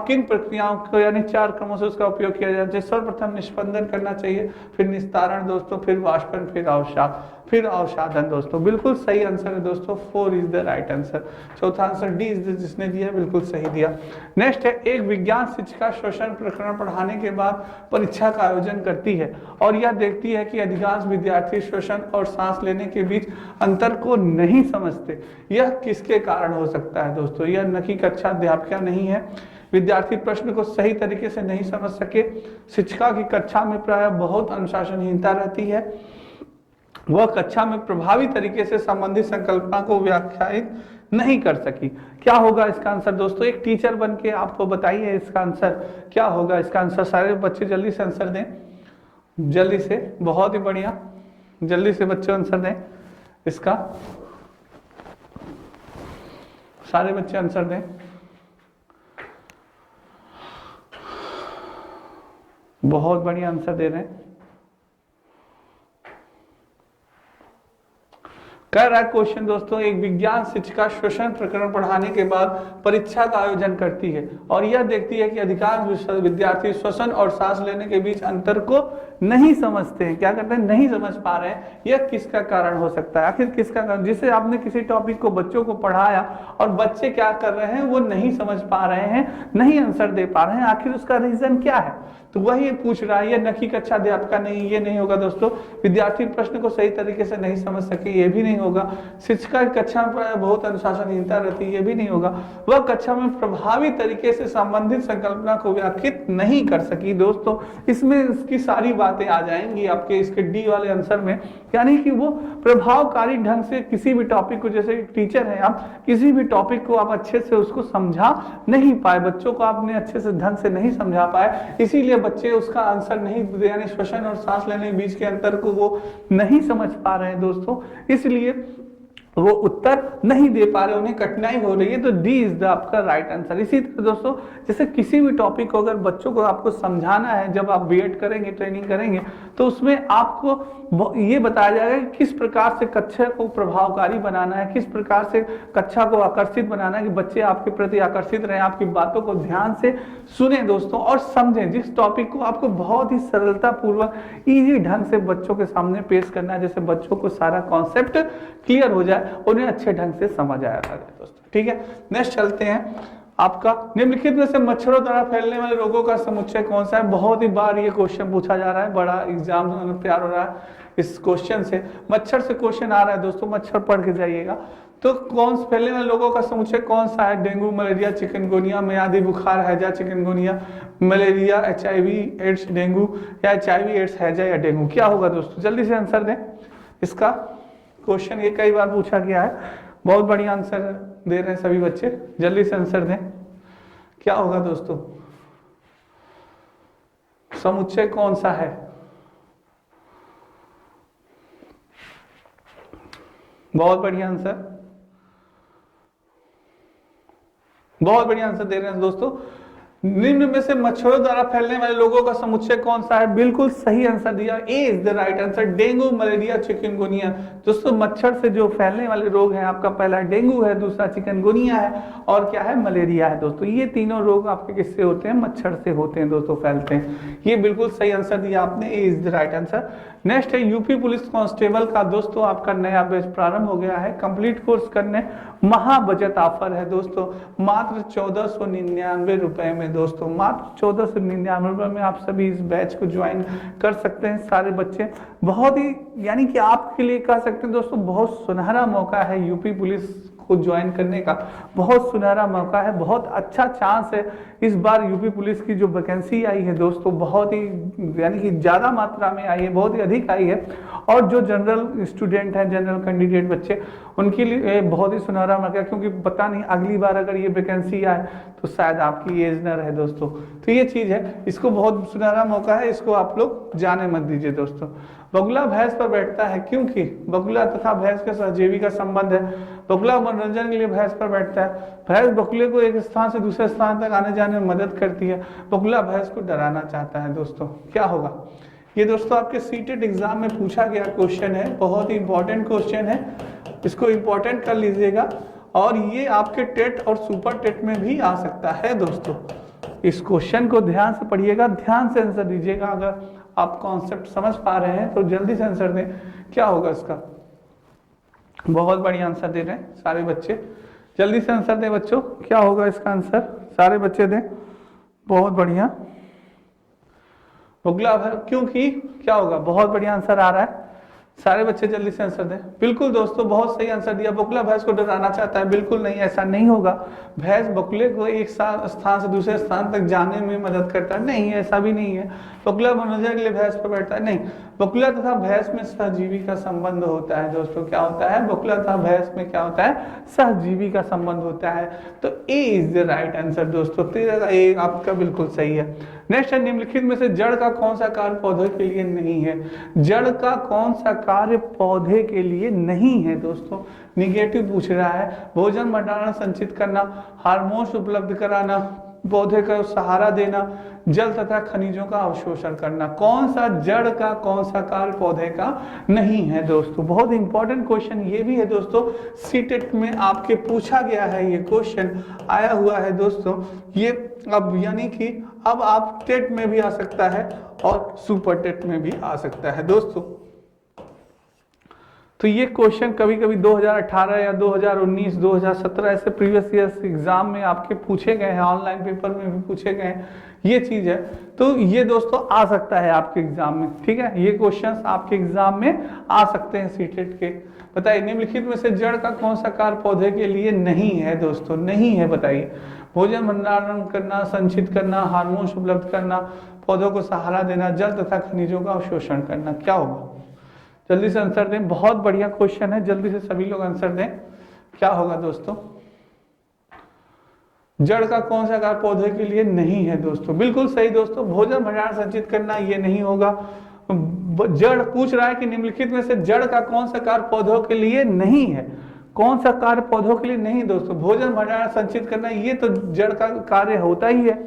किन प्रक्रियाओं को यानी 4 क्रमों से उसका उपयोग किया जाना चाहिए। सर्वप्रथम निष्पंदन करना चाहिए, फिर निस्तारण दोस्तों, फिर वाष्पन, फिर अवसाद, फिर अवसादन दोस्तों। बिल्कुल सही आंसर है दोस्तों, 4 इज द राइट आंसर। चौथा आंसर डी जिसने दिया बिल्कुल सही दिया। नेक्स्ट है, एक विज्ञान शिक्षिका श्वसन प्रकरण पढ़ाने के बाद परीक्षा का आयोजन करती है और यह देखती है कि अधिकांश विद्यार्थी श्वसन और सांस लेने के बीच अंतर को नहीं समझते। यह किसके कारण हो सकता है दोस्तों। यह न कि कक्षा अध्यापिका नहीं है, विद्यार्थी प्रश्न को सही तरीके से नहीं समझ सके, शिक्षिका की कक्षा में प्रायः बहुत अनुशासनहीनता रहती है, वह कक्षा में प्रभावी तरीके से संबंधित संकल्पना को व्याख्यायित नहीं कर सकी। क्या होगा इसका आंसर दोस्तों? एक टीचर बन के आपको बताइए इसका आंसर क्या होगा। इसका आंसर सारे बच्चे जल्दी से आंसर दें, जल्दी से, बहुत ही बढ़िया, जल्दी से बच्चे आंसर दें इसका, सारे बच्चे आंसर दें। बहुत बढ़िया आंसर दे रहे हैं। कह रहा है क्वेश्चन दोस्तों, एक विज्ञान शिक्षिका श्वसन प्रकरण पढ़ाने के बाद परीक्षा का आयोजन करती है और यह देखती है कि अधिकांश विद्यार्थी श्वसन और सांस लेने के बीच अंतर को नहीं समझते हैं। क्या करते हैं? नहीं समझ पा रहे हैं। यह किसका कारण हो सकता है? आखिर किसका कारण? जिसे आपने किसी टॉपिक को बच्चों को पढ़ाया और बच्चे क्या कर रहे हैं, वो नहीं समझ पा रहे हैं, नहीं आंसर दे पा रहे हैं, आखिर उसका रीजन क्या है? तो वही पूछ रहा है। ये न कि कक्षा अध्यापका नहीं, ये नहीं होगा दोस्तों। विद्यार्थी प्रश्न को सही तरीके से नहीं समझ सके, ये भी नहीं होगा। शिक्षिका कक्षा में बहुत अनुशासनहीनता रहती है, ये भी नहीं होगा। वह कक्षा में प्रभावी तरीके से संबंधित संकल्पना को व्याख्यात नहीं कर सकी दोस्तों। इसमें इसकी सारी बातें आ जाएंगी आपके इसके डी वाले आंसर में, यानी कि वो प्रभावकारी ढंग से किसी भी टॉपिक को, जैसे टीचर है आप, किसी भी टॉपिक को आप अच्छे से उसको समझा नहीं पाए, बच्चों को आपने अच्छे से ढंग से नहीं समझा पाए, इसीलिए बच्चे उसका आंसर नहीं, यानी श्वसन और सांस लेने के बीच के अंतर को वो नहीं समझ पा रहे हैं दोस्तों, इसलिए वो उत्तर नहीं दे पा रहे, उन्हें कठिनाई हो रही है। तो डी इज द आपका राइट आंसर। इसी तरह दोस्तों, जैसे किसी भी टॉपिक को अगर बच्चों को आपको समझाना है, जब आप बीएड करेंगे, ट्रेनिंग करेंगे, तो उसमें आपको ये बताया जाएगा कि किस प्रकार से कक्षा को प्रभावकारी बनाना है, किस प्रकार से कक्षा को आकर्षित बनाना है कि बच्चे आपके प्रति आकर्षित रहें, आपकी बातों को ध्यान से सुने दोस्तों और समझें। जिस टॉपिक को आपको बहुत ही सरलता पूर्वक ईजी ढंग से बच्चों के सामने पेश करना है, जैसे बच्चों को सारा कॉन्सेप्ट क्लियर हो जाए, उन्हें अच्छे ढंग से समझ आया था दोस्तों। ठीक है, नेक्स्ट चलते हैं। आपका निम्नलिखित में से मच्छरों द्वारा फैलने वाले रोगों का समुच्चय कौन सा है? बहुत ही बार ये क्वेश्चन पूछा जा रहा है, बड़ा एग्जाम तैयार हो रहा है इस क्वेश्चन से। मच्छर से क्वेश्चन आ रहा है दोस्तों, मच्छर पढ़ के जाइएगा। तो कौन से फैलने वाले रोगों का समुच्चय कौन सा है? डेंगू, मलेरिया, चिकनगुनिया, मियादी बुखार, हैजा, chikungunya, malaria, HIV AIDS, dengue, या HIV एड्स, हैजा या डेंगू? क्या होगा दोस्तों? जल्दी से आंसर दें इसका। क्वेश्चन ये कई बार पूछा गया है, बहुत बढ़िया आंसर दे रहे हैं सभी बच्चे, जल्दी से आंसर दें। क्या होगा दोस्तों? समुच्चय कौन सा है? बहुत बढ़िया आंसर, बहुत बढ़िया आंसर दे रहे हैं दोस्तों। निम्न में से मच्छरों द्वारा फैलने वाले रोगों का समुच्चय कौन सा है? बिल्कुल सही आंसर दिया, A is the right answer, dengue, malaria, chikungunya. दोस्तों मच्छर से जो फैलने वाले रोग हैं, आपका पहला डेंगू है, दूसरा चिकनगुनिया है और क्या है? मलेरिया है दोस्तों। ये तीनों रोग आपके किससे होते हैं? मच्छर से होते हैं दोस्तों, फैलते हैं। ये बिल्कुल सही आंसर दिया आपने, A is the right answer. Next है यूपी पुलिस कांस्टेबल का दोस्तों आपका नया बैच प्रारंभ हो गया है। कंप्लीट कोर्स करने महा बजट ऑफर है दोस्तों, मात्र 1499 रुपए में दोस्तों, मात्र 1499 रुपए में आप सभी इस बैच को ज्वाइन कर सकते हैं सारे बच्चे। बहुत ही, यानी कि आपके लिए कह सकते हैं दोस्तों, बहुत सुनहरा मौका है यूपी पुलिस को ज्वाइन करने का, बहुत सुनहरा मौका है, बहुत अच्छा चांस है। इस बार यूपी पुलिस की जो वैकेंसी आई है दोस्तों, बहुत ही, यानी कि ज्यादा मात्रा में आई है, बहुत ही अधिक आई है। और जो जनरल स्टूडेंट हैं, जनरल कैंडिडेट बच्चे, उनके लिए बहुत ही सुनहरा मौका, क्योंकि पता नहीं अगली बार अगर ये वैकेंसी आए तो शायद आपकी एज न रहे दोस्तों। तो ये चीज है, इसको बहुत सुनहरा मौका है, इसको आप लोग जाने मत दीजिए दोस्तों। बगुला भैंस पर बैठता है क्योंकि बगुला तथा भैंस के सहजीवी का संबंध है। बगुला मनोरंजन के लिए भैंस पर बैठता है। भैंस बगुले को एक स्थान से दूसरे स्थान तक आने जाने में मदद करती है। बगुला भैंस को डराना चाहता है दोस्तों। क्या होगा ये दोस्तों? आपके सीटेट एग्जाम में पूछा गया क्वेश्चन है, बहुत ही इंपॉर्टेंट क्वेश्चन है, इसको इंपॉर्टेंट कर लीजिएगा। और ये आपके टेट और सुपर टेट में भी आ सकता है दोस्तों। इस क्वेश्चन को ध्यान से पढ़िएगा, ध्यान से आंसर दीजिएगा। अगर आप कॉन्सेप्ट समझ पा रहे हैं तो जल्दी से आंसर दें। क्या होगा इसका? बहुत बढ़िया आंसर दे रहे हैं सारे बच्चे, जल्दी से आंसर दें बच्चों। क्या होगा इसका आंसर? सारे बच्चे दें, बहुत बढ़िया। बगुला क्योंकि क्या होगा? बहुत बढ़िया आंसर आ रहा है, सारे बच्चे जल्दी से आंसर दें। बिल्कुल दोस्तों, बहुत सही आंसर दिया। बगुला भैंस को डराना चाहता है, बिल्कुल नहीं, ऐसा नहीं होगा। भैंस बगुले को एक स्थान से दूसरे स्थान तक जाने में मदद करता है, नहीं, ऐसा भी नहीं है। बगुला मनुष्य के लिए भैंस पर बैठता है, नहीं। बगुला तथा भैंस में सहजीवी का संबंध होता है दोस्तों। क्या होता है? बगुला तथा भैंस में क्या होता है? सहजीवी का संबंध होता है। तो ए इज द राइट आंसर दोस्तों। 13 का ए आपका बिल्कुल सही है। नेक्स्ट है, निम्नलिखित में से जड़ का कौन सा कार्य पौधे के लिए नहीं है? जड़ का कौन सा कार्य पौधे के लिए नहीं है दोस्तों? निगेटिव पूछ रहा है। भोजन भंडारण संचित करना, हार्मोन्स उपलब्ध कराना, पौधे का सहारा देना, जल तथा खनिजों का अवशोषण करना। कौन सा जड़ का कौन सा कार्य पौधे का नहीं है दोस्तों? बहुत इंपॉर्टेंट क्वेश्चन ये भी है दोस्तों। सीटेट में आपके पूछा गया है, ये क्वेश्चन आया हुआ है दोस्तों। ये अब यानी कि अब आप टेट में भी आ सकता है और सुपर टेट में भी आ सकता है दोस्तों। तो ये क्वेश्चन कभी कभी 2018 या 2019, 2017 ऐसे प्रीवियस ईयर्स एग्जाम में आपके पूछे गए हैं, ऑनलाइन पेपर में भी पूछे गए हैं, ये चीज है। तो ये दोस्तों आ सकता है आपके एग्जाम में, ठीक है। ये क्वेश्चंस आपके एग्जाम में आ सकते हैं सीटेट के। बताइए, निम्नलिखित में से जड़ का कौन सा कार्य पौधे के लिए नहीं है दोस्तों? नहीं है, बताइए। भोजन भंडारण करना, संचित करना, हार्मोन्स उपलब्ध करना, पौधों को सहारा देना, जल तथा खनिजों का अवशोषण करना। क्या होगा? जल्दी से आंसर दें। बहुत बढ़िया क्वेश्चन है, जल्दी से सभी लोग आंसर दें। क्या होगा दोस्तों? जड़ का कौन सा कार्य पौधे के लिए नहीं है दोस्तों? बिल्कुल सही दोस्तों, भोजन भंडारण संचित करना ये नहीं होगा। जड़ पूछ रहा है कि निम्नलिखित में से जड़ का कौन सा कार्य पौधों के लिए नहीं है? कौन सा कार्य पौधों के लिए नहीं दोस्तों? भोजन भंडारण संचित करना ये तो जड़ का कार्य होता ही है,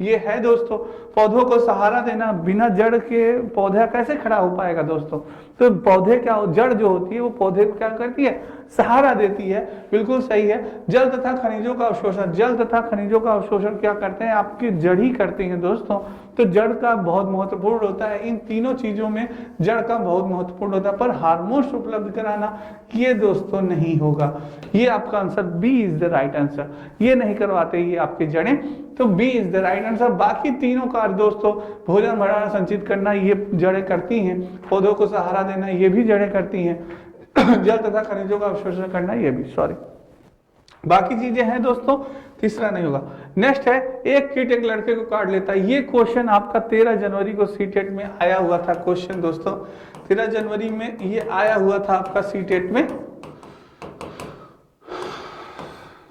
ये है दोस्तों। पौधों को सहारा देना, बिना जड़ के पौधा कैसे खड़ा हो पाएगा दोस्तों? तो पौधे क्या, जड़ जो होती है वो पौधे को क्या करती है? सहारा देती है, बिल्कुल सही है। जल तथा खनिजों का अवशोषण, जल तथा खनिजों का अवशोषण क्या करते हैं? आपकी जड़ ही करती है दोस्तों। तो जड़ का बहुत महत्वपूर्ण होता है, इन तीनों चीजों में जड़ का बहुत महत्वपूर्ण होता है। पर हार्मोन्स उपलब्ध कराना ये दोस्तों नहीं होगा। ये आपका answer B is the right answer. ये नहीं करवाते ये आपकी जड़ें, तो B is the right answer. बाकी तीनों कार्य दोस्तों, भोजन भंडारण संचित करना ये जड़ें करती हैं, पौधों को सहारा देना ये भी जड़ें करती हैं, जल तथा खनिजों का अवशोषण करना ये भी, सॉरी, बाकी चीजें हैं दोस्तों। तीसरा नहीं होगा। नेक्स्ट है, एक कीट एक लड़के को काट लेता है। ये क्वेश्चन आपका 13 जनवरी को सीटेट में आया हुआ था क्वेश्चन दोस्तों। 13 जनवरी में ये आया हुआ था आपका सीटेट में।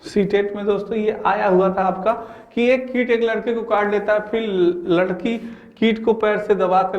सीटेट में दोस्तों ये आया हुआ था आपका कि एक कीट एक लड़के को काट लेता है, फिर लड़की कीट को पैर से दबाकर,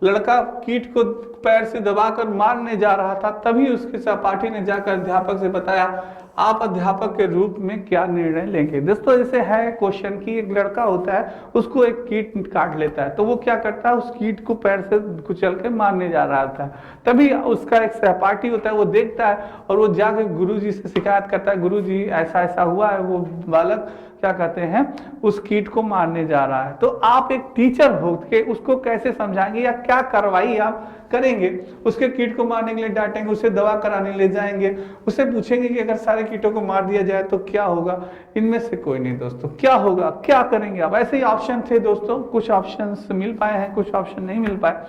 लड़का कीट को पैर से दबाकर मारने जा रहा था। तभी उसके सहपाठी ने जाकर अध्यापक से बताया, आप अध्यापक के रूप में क्या निर्णय लेंगे? दोस्तों जैसे है क्वेश्चन की, एक लड़का होता है, उसको एक कीट काट लेता है, तो वो क्या करता है? उस कीट को पैर से कुचल के मारने जा रहा था। तभी उसका एक सहपाठी होता है, वो देखता है और वो जाकर गुरुजी से शिकायत करता है, गुरुजी ऐसा ऐसा हुआ है, वो बालक क्या कहते हैं उस कीट को मारने जा रहा है। तो आप एक टीचर हो के उसको कैसे समझाएंगे या क्या कार्रवाई आप करेंगे? उसके कीट को मारने के लिए डांटेंगे, उसे दवा कराने ले जाएंगे, उसे पूछेंगे कि अगर सारे कीटों को मार दिया जाए तो क्या होगा? इनमें से कोई नहीं दोस्तों। क्या होगा, क्या करेंगे आप? ऐसे ही ऑप्शन थे दोस्तों, कुछ ऑप्शन मिल पाए हैं, कुछ ऑप्शन नहीं मिल पाए।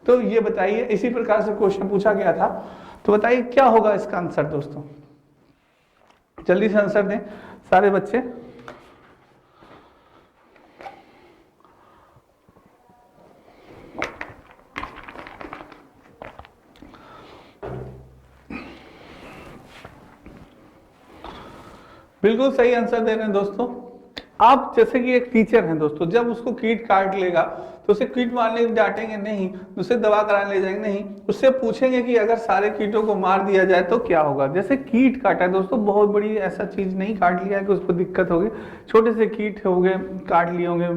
तो ये बताइए, इसी प्रकार से क्वेश्चन पूछा गया था, तो बताइए क्या होगा इसका आंसर दोस्तों? जल्दी से आंसर दें सारे बच्चे। बिल्कुल सही आंसर दे रहे हैं दोस्तों। आप जैसे कि एक टीचर हैं दोस्तों, जब उसको कीट काट लेगा तो उसे कीट मारने डांटेंगे नहीं, उसे दवा कराने ले जाएंगे नहीं, उससे पूछेंगे कि अगर सारे कीटों को मार दिया जाए तो क्या होगा? जैसे कीट काटा है दोस्तों, बहुत बड़ी ऐसा चीज नहीं काट लिया है कि उसको दिक्कत होगी, छोटे से कीट हो गए, काट लिए होंगे,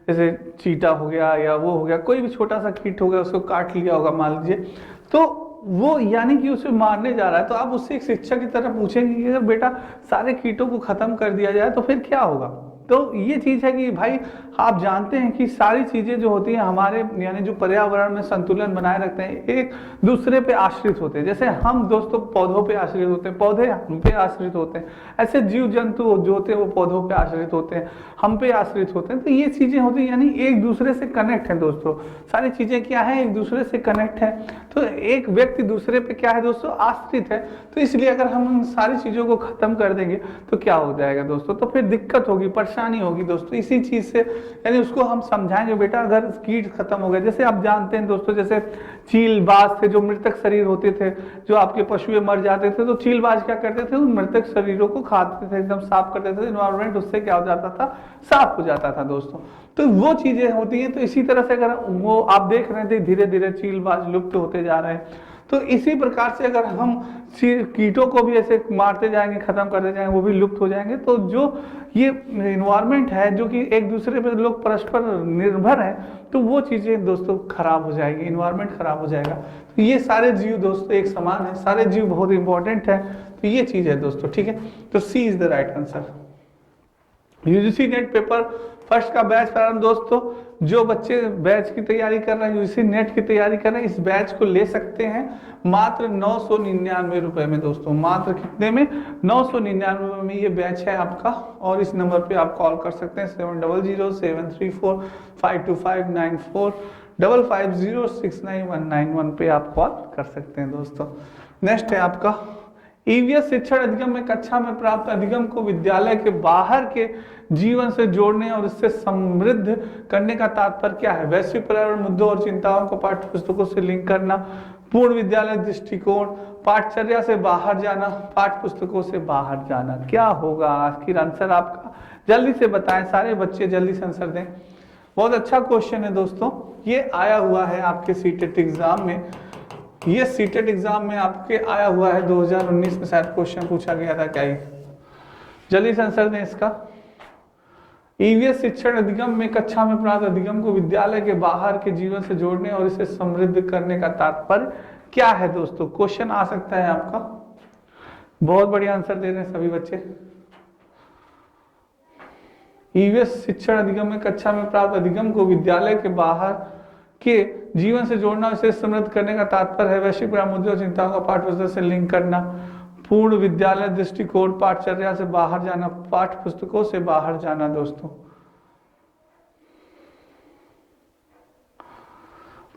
जैसे चीटा हो गया या वो हो गया, कोई भी छोटा सा कीट हो गया, उसको काट लिया होगा मान लीजिए, तो वो यानी कि उसे मारने जा रहा है। तो आप उससे एक शिक्षक की तरह पूछेंगे कि अगर बेटा सारे कीटों को खत्म कर दिया जाए तो फिर क्या होगा? तो ये चीज है कि भाई आप जानते हैं कि सारी चीजें जो होती हैं हमारे यानी जो पर्यावरण में संतुलन बनाए रखते हैं, एक दूसरे पे आश्रित होते हैं। जैसे हम दोस्तों पौधों पे आश्रित होते हैं, पौधे हम पे आश्रित होते हैं, ऐसे जीव जंतु जो होते हैं वो पौधों पे आश्रित होते हैं, हम पे आश्रित होते हैं। तो ये चीजें होती हैं, यानी एक दूसरे से कनेक्ट है दोस्तों। सारी चीजें क्या है, एक दूसरे से कनेक्ट है। तो एक व्यक्ति दूसरे पे क्या है दोस्तों, आश्रित है। तो इसलिए अगर हम उन सारी चीजों को खत्म कर देंगे तो क्या हो जाएगा दोस्तों? तो फिर दिक्कत होगी, परेशानी परेशानी होगी दोस्तों इसी चीज से, यानी उसको हम समझाएंगे बेटा अगर कीट खत्म हो गए, जैसे आप जानते हैं दोस्तों, जैसे चीलबाज थे जो मृतक शरीर होते थे, जो आपके पशु मर जाते थे तो चीलबाज क्या करते थे, उन मृतक शरीरों को खाते थे, एकदम साफ कर देते थे, इन्वायरमेंट उससे क्या हो जाता था, साफ हो जाता था दोस्तों। तो वो चीजें होती हैं। तो इसी तरह से अगर वो आप देख रहे थे धीरे धीरे चीलबाज लुप्त होते जा रहे हैं, तो इसी प्रकार से अगर हम कीटों को भी ऐसे मारते जाएंगे, खत्म करते जाएंगे, वो भी लुप्त हो जाएंगे। तो जो ये इन्वायरमेंट है जो कि एक दूसरे पे लोग परस्पर निर्भर है, तो वो चीजें दोस्तों खराब हो जाएगी, इन्वायरमेंट खराब हो जाएगा। तो ये सारे जीव दोस्तों एक समान है, सारे जीव बहुत इंपॉर्टेंट है। तो ये चीज है दोस्तों, ठीक है। तो C is the right answer. UGC NET paper first का बैच प्रारंभ दोस्तों, जो बच्चे बैच की तैयारी कर रहे हैं, यूजीसी नेट की तैयारी कर रहे हैं, इस बैच को ले सकते हैं मात्र 999 रुपए में दोस्तों। मात्र कितने में? 999 में ये बैच है आपका। और इस नंबर पे आप कॉल कर सकते हैं 7007345259 55069191 पे आप कॉल कर सकते हैं दोस्तों। नेक्स्ट है आपका ईवीएस शिक्षण अधिगम में कक्षा में प्राप्त अधिगम को विद्यालय के बाहर के जीवन से जोड़ने और इससे समृद्ध करने का तात्पर्य क्या है? वैश्विक पर्यावरण मुद्दों और चिंताओं को पाठ्य पुस्तकों से लिंक करना, पूर्ण विद्यालय दृष्टिकोण, पाठचर्या से बाहर जाना, पाठ्य पुस्तकों से बाहर जाना। क्या होगा आखिर आंसर आपका? जल्दी से बताएं, सारे बच्चे जल्दी से आंसर दें। बहुत अच्छा क्वेश्चन है दोस्तों, ये आया हुआ है आपके सीटेट एग्जाम में। ये सीटेट एग्जाम में आपके आया हुआ है 2019 में, शायद क्वेश्चन पूछा गया था क्या ये? जल्दी से आंसर दें इसका। ईवीएस शिक्षण अधिगम में कक्षा में प्राप्त अधिगम को विद्यालय के बाहर के जीवन से जोड़ने और इसे समृद्ध करने का तात्पर्य क्या है दोस्तों? क्वेश्चन आ सकता है आपका। बहुत बढ़िया आंसर दे रहे हैं सभी बच्चे। ईवीएस शिक्षण अधिगम में कक्षा में प्राप्त अधिगम को विद्यालय के बाहर के जीवन से जोड़ना, इसे समृद्ध करने का तात्पर्य है वैश्विक मुद्दों और चिंताओं का पाठ्य पुस्तक से लिंक करना, पूर्ण विद्यालय दृष्टिकोण, पाठचर्या से बाहर जाना, पाठ्य पुस्तकों से बाहर जाना दोस्तों।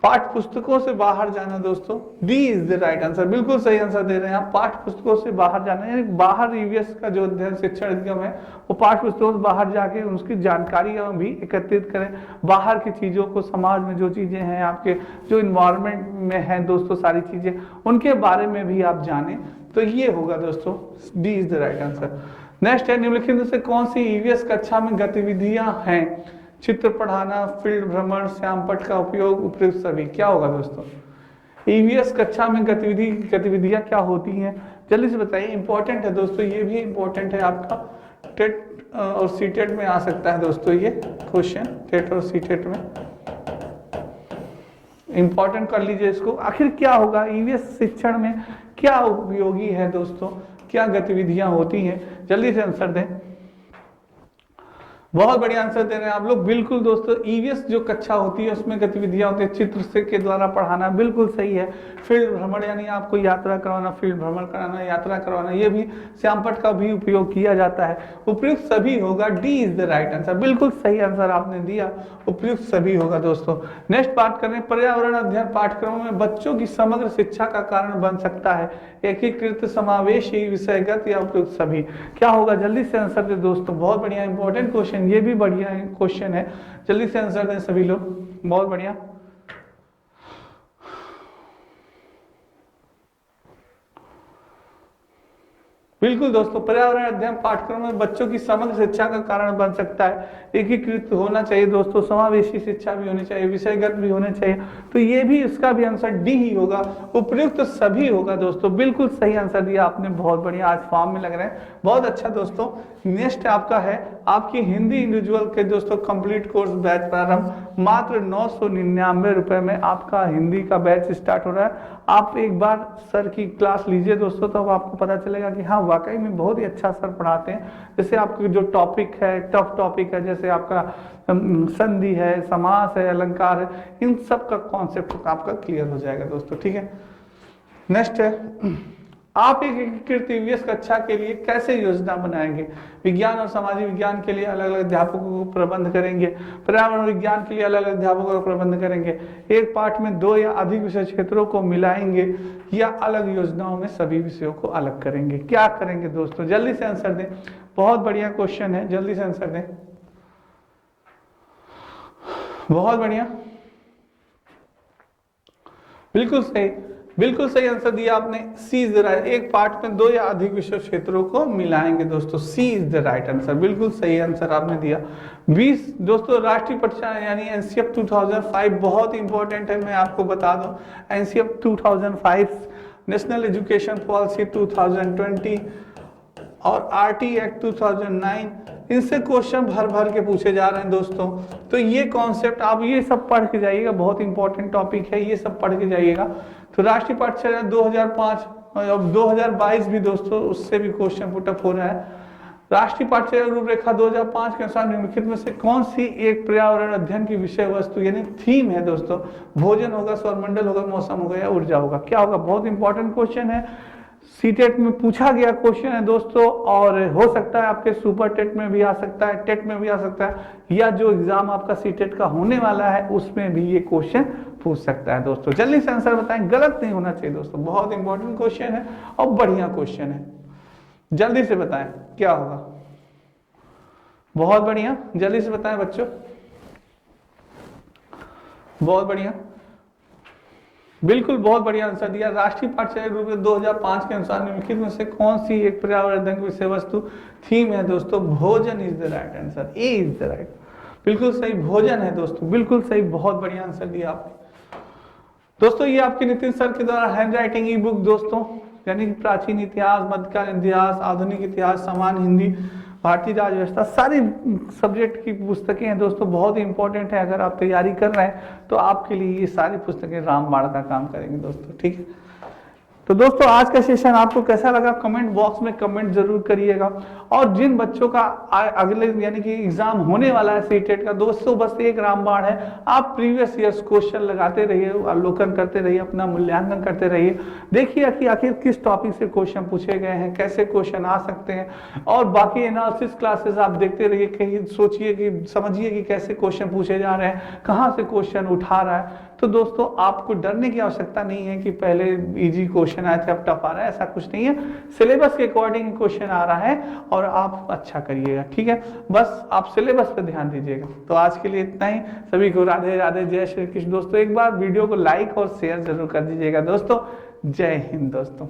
पाठ्य पुस्तकों से बाहर जाना दोस्तों, D is the right answer. बिल्कुल सही आंसर दे रहे हैं आप। पाठ्य पुस्तकों से बाहर जाना, यानी बाहर ईवीएस का जो अध्ययन शिक्षण अधिगम है वो पाठ्य पुस्तकों से बाहर जाके उसकी जानकारी भी एकत्रित करें। बाहर की चीजों को, समाज में जो चीजें हैं, आपके जो इन्वायरमेंट में है दोस्तों, सारी चीजें उनके बारे में भी आप जाने। तो ये होगा दोस्तों, D is the right answer. Next है, निम्नलिखित में से कौन सी ईवीएस कक्षा में गतिविधियां हैं? चित्र पढ़ाना, फील्ड भ्रमण, श्यामपट्ट का उपयोग, उपयुक्त सभी। क्या होगा दोस्तों? ईवीएस कक्षा में गतिविधियां क्या होती हैं? जल्दी से बताइए, इंपॉर्टेंट है दोस्तों, ये भी इंपॉर्टेंट है आपका। टेट और सीटेट में आ सकता है दोस्तों ये क्वेश्चन, टेट और सीटेट में इंपॉर्टेंट कर लीजिए इसको। आखिर क्या होगा ईवीएस शिक्षण में, क्या उपयोगी है दोस्तों, क्या गतिविधियां होती हैं? जल्दी से आंसर दें। बहुत बढ़िया आंसर दे रहे हैं आप लोग। बिल्कुल दोस्तों, ईवीएस जो कक्षा होती है उसमें गतिविधियां होती है, चित्र से के द्वारा पढ़ाना, बिल्कुल सही है। फील्ड भ्रमण यानी आपको यात्रा करवाना, फील्ड भ्रमण कराना, यात्रा करवाना, ये भी श्यामपट्ट का भी उपयोग किया जाता है। उपयुक्त सभी होगा, D is the right answer. बिल्कुल सही आंसर आपने दिया, उपयुक्त सभी होगा दोस्तों। नेक्स्ट बात करें, पर्यावरण अध्ययन पाठ्यक्रमों में बच्चों की समग्र शिक्षा का कारण बन सकता है, एकीकृत, समावेशी, विषयगत या उपयुक्त सभी। क्या होगा? जल्दी से आंसर दे दोस्तों। बहुत बढ़िया, इंपॉर्टेंट क्वेश्चन, ये भी बढ़िया क्वेश्चन है। जल्दी से आंसर दें सभी लोग। बहुत बढ़िया। बिल्कुल दोस्तों, पर्यावरण अध्ययन पाठ्यक्रम में बच्चों की समग्र शिक्षा का कारण बन सकता है, एकीकृत होना चाहिए दोस्तों, समावेशी शिक्षा भी होनी चाहिए, विषयगत भी होने चाहिए। तो ये भी, इसका भी आंसर डी ही होगा, उपयुक्त सभी होगा दोस्तों। बिल्कुल सही आंसर दिया आपने, बहुत बढ़िया, आज फॉर्म में लग रहे हैं, बहुत अच्छा दोस्तों। नेक्स्ट आपका है आपकी हिंदी इंडिविजुअल के दोस्तों कंप्लीट कोर्स बैच प्रारंभ, मात्र 999 रुपए में आपका हिंदी का बैच स्टार्ट हो रहा है। आप एक बार सर की क्लास लीजिए दोस्तों, तो अब आपको पता चलेगा कि हाँ वाकई में बहुत ही अच्छा सर पढ़ाते हैं। जैसे आपके जो टॉपिक है, टफ टॉपिक है, जैसे आपका संधि है, समास है, अलंकार है, इन सब का कॉन्सेप्ट आपका क्लियर हो जाएगा दोस्तों, ठीक है। नेक्स्ट है, आप एक एकीकृत ईवीएस कक्षा के लिए कैसे योजना बनाएंगे? विज्ञान और सामाजिक विज्ञान के लिए अलग अलग अध्यापकों को प्रबंध करेंगे, पर्यावरण विज्ञान के लिए अलग अलग अध्यापकों का प्रबंध करेंगे, एक पाठ में 2 या अधिक विषय क्षेत्रों को मिलाएंगे, या अलग योजनाओं में सभी विषयों को अलग करेंगे। क्या करेंगे दोस्तों? जल्दी से आंसर दें। बहुत बढ़िया क्वेश्चन है, जल्दी से आंसर दें। बहुत बढ़िया, बिल्कुल सही आंसर दिया आपने। सी इज द राइट, एक पार्ट में 2 या अधिक विषय क्षेत्रों को मिलाएंगे दोस्तों, सी इज द राइट आंसर, बिल्कुल सही आंसर आपने दिया। 20 दोस्तों राष्ट्रीय परीक्षा यानी एनसीएफ 2005 बहुत इंपॉर्टेंट है, मैं आपको बता दूं। एनसीएफ 2005, नेशनल एजुकेशन पॉलिसी 2020 और आरटी एक्ट 2009, इनसे क्वेश्चन भर भर के पूछे जा रहे हैं दोस्तों। तो ये कॉन्सेप्ट आप ये सब पढ़ के जाइएगा, बहुत इंपॉर्टेंट टॉपिक है, ये सब पढ़ के जाइएगा। तो राष्ट्रीय परीक्षा 2005 और 2022 भी दोस्तों उससे भी क्वेश्चन पुटअप हो रहा है। राष्ट्रीय परीक्षा रूपरेखा 2005 के अनुसार निम्नलिखित में से कौन सी एक पर्यावरण अध्ययन की विषय वस्तु यानी थीम है दोस्तों? भोजन होगा, सौरमंडल होगा, मौसम होगा या ऊर्जा होगा, क्या होगा? बहुत इंपॉर्टेंट क्वेश्चन है, सीटेट में पूछा गया क्वेश्चन है दोस्तों, और हो सकता है आपके सुपर टेट में भी आ सकता है, टेट में भी आ सकता है, या जो एग्जाम आपका सीटेट का होने वाला है उसमें भी ये क्वेश्चन पूछ सकता है दोस्तों। जल्दी से आंसर बताएं, गलत नहीं होना चाहिए दोस्तों, बहुत इंपॉर्टेंट क्वेश्चन है और बढ़िया क्वेश्चन है। जल्दी से बताएं क्या होगा। बहुत बढ़िया, जल्दी से बताएं बच्चों, बहुत बढ़िया, बिल्कुल बहुत बढ़िया आंसर दिया। राष्ट्रीय परीक्षा रूप 2005 के अनुसार निम्नलिखित में से कौन सी एक पर्यावरण अध्ययन विषय वस्तु थीम है दोस्तों? भोजन is the right answer, A is the right, बिल्कुल सही, भोजन है दोस्तों, बिल्कुल सही, बहुत बढ़िया आंसर दिया आपने दोस्तों। ये आपके नितिन सर के द्वारा हैंड राइटिंग ई बुक दोस्तों, यानी प्राचीन इतिहास, मध्यकालीन इतिहास, आधुनिक इतिहास, सामान्य हिंदी, भारतीय राज्य व्यवस्था, सारी सब्जेक्ट की पुस्तकें हैं दोस्तों, बहुत ही इंपॉर्टेंट है। अगर आप तैयारी कर रहे हैं तो आपके लिए ये सारी पुस्तकें रामबाण का काम करेंगे दोस्तों, ठीक है। तो दोस्तों आज का सेशन आपको कैसा लगा कमेंट बॉक्स में कमेंट जरूर करिएगा। और जिन बच्चों का अगले यानी कि एग्जाम होने वाला है सीटेट का दोस्तों, बस एक रामबाण है, आप प्रीवियस ईयर्स क्वेश्चन लगाते रहिए, अवलोकन करते रहिए, अपना मूल्यांकन करते रहिए, देखिए कि आखिर किस टॉपिक से क्वेश्चन पूछे गए हैं, कैसे क्वेश्चन आ सकते हैं, और बाकी एनालिसिस क्लासेस आप देखते रहिए, कहीं सोचिए कि समझिए कि कैसे क्वेश्चन पूछे जा रहे हैं, कहाँ से क्वेश्चन उठा रहा है। तो दोस्तों आपको डरने की आवश्यकता नहीं है कि पहले इजी क्वेश्चन आए थे अब टफ आ रहा है, ऐसा कुछ नहीं है। सिलेबस के अकॉर्डिंग क्वेश्चन आ रहा है और आप अच्छा करिएगा, ठीक है, बस आप सिलेबस पे ध्यान दीजिएगा। तो आज के लिए इतना ही, सभी को राधे राधे, जय श्री कृष्ण दोस्तों। एक बार वीडियो को लाइक और शेयर जरूर कर दीजिएगा दोस्तों। जय हिंद दोस्तों।